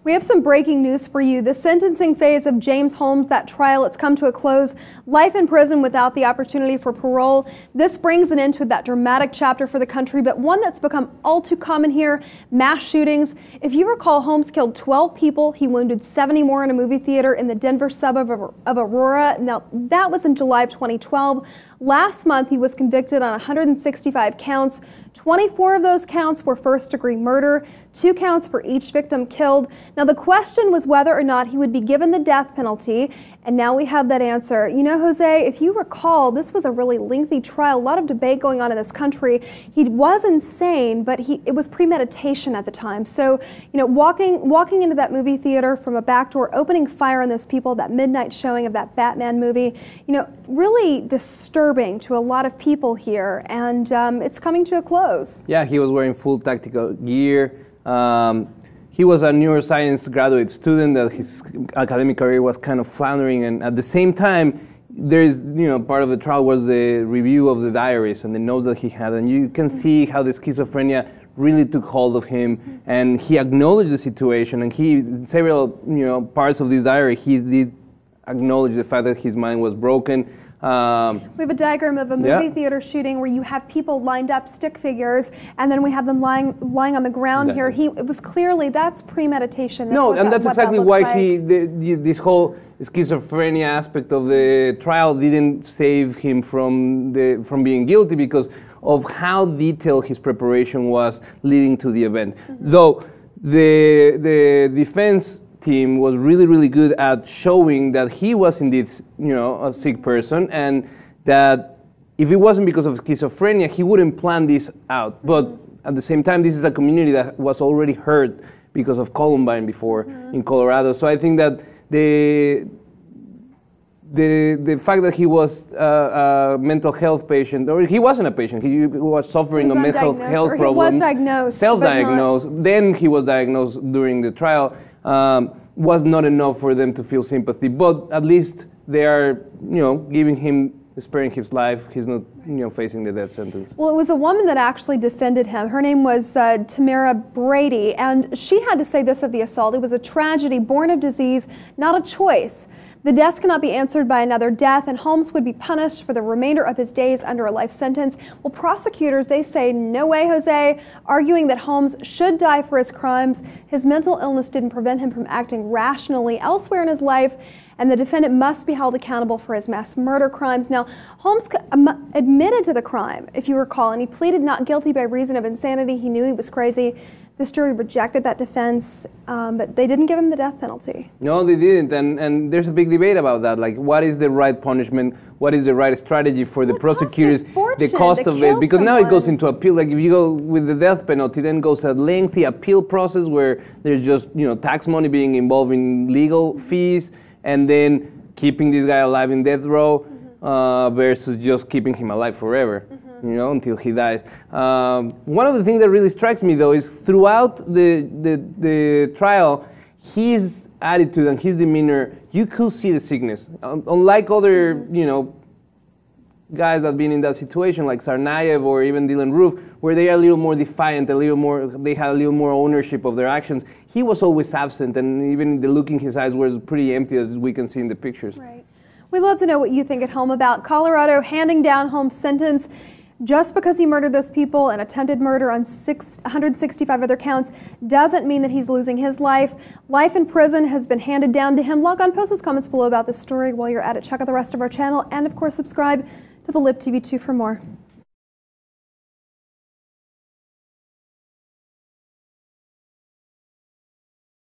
We have some breaking news for you. The sentencing phase of James Holmes, that trial, it's come to a close. Life in prison without the opportunity for parole. This brings an end to that dramatic chapter for the country, but one that's become all too common here, mass shootings. If you recall, Holmes killed 12 people. He wounded 70 more in a movie theater in the Denver suburb of Aurora. Now, that was in July of 2012. Last month, he was convicted on 165 counts. 24 of those counts were first-degree murder, 2 counts for each victim killed. Now, the question was whether or not he would be given the death penalty, and now we have that answer. You know, Jose, if you recall, this was a really lengthy trial, a lot of debate going on in this country. He was insane, but it was premeditation at the time. So, you know, walking into that movie theater from a back door, opening fire on those people, that midnight showing of that Batman movie, you know, really disturbing to a lot of people here, and it's coming to a close. Yeah, he was wearing full tactical gear. He was a neuroscience graduate student that his academic career was kind of floundering, and at the same time, there's, you know, part of the trial was the review of the diaries and the notes that he had, and you can see how the schizophrenia really took hold of him, and he acknowledged the situation, and he, in several, you know, parts of this diary, he did acknowledge the fact that his mind was broken. We have a diagram of a movie theater shooting where you have people lined up, stick figures, and then we have them lying on the ground here. It was clearly, that's premeditation. That's exactly why this whole schizophrenia aspect of the trial didn't save him from being guilty, because of how detailed his preparation was leading to the event. Though the defense team was really good at showing that he was indeed, you know, a sick person, and that if it wasn't because of schizophrenia, he wouldn't plan this out. But at the same time, this is a community that was already hurt because of Columbine before in Colorado. So I think that the fact that he was a mental health patient, or he wasn't a patient, he was suffering a mental health problem. He was diagnosed. Self-diagnosed. Then he was diagnosed during the trial. Was not enough for them to feel sympathy, but at least they are, you know, giving him, sparing his life. He's not, you know, facing the death sentence. Well, it was a woman that actually defended him. Her name was Tamara Brady, and she had to say this of the assault: it was a tragedy born of disease, not a choice. The deaths cannot be answered by another death, and Holmes would be punished for the remainder of his days under a life sentence. Well, prosecutors, they say, no way, Jose, arguing that Holmes should die for his crimes. His mental illness didn't prevent him from acting rationally elsewhere in his life, and the defendant must be held accountable for his mass murder crimes. Now, Holmes admitted to the crime, if you recall, and he pleaded not guilty by reason of insanity. He knew he was crazy. This jury rejected that defense, but they didn't give him the death penalty. No, they didn't, and there's a big debate about that. Like, what is the right punishment? What is the right strategy for the prosecutors? The cost of it, because now it goes into appeal. Like, if you go with the death penalty, then goes a lengthy appeal process where there's just, you know, tax money being involved in legal fees, and then keeping this guy alive in death row versus just keeping him alive forever. You know, until he dies. One of the things that really strikes me, though, is throughout the trial, his attitude and his demeanor, you could see the sickness. Unlike other, you know, guys that have been in that situation, like Tsarnaev or even Dylan Roof, where they are a little more defiant, they had a little more ownership of their actions. He was always absent, and even the look in his eyes was pretty empty, as we can see in the pictures. Right. We'd love to know what you think at home about Colorado handing down Holmes' sentence. Just because he murdered those people and attempted murder on 165 other counts doesn't mean that he's losing his life. Life in prison has been handed down to him. Log on, post those comments below about this story. While you're at it, check out the rest of our channel, and of course subscribe to the Lib TV 2 for more.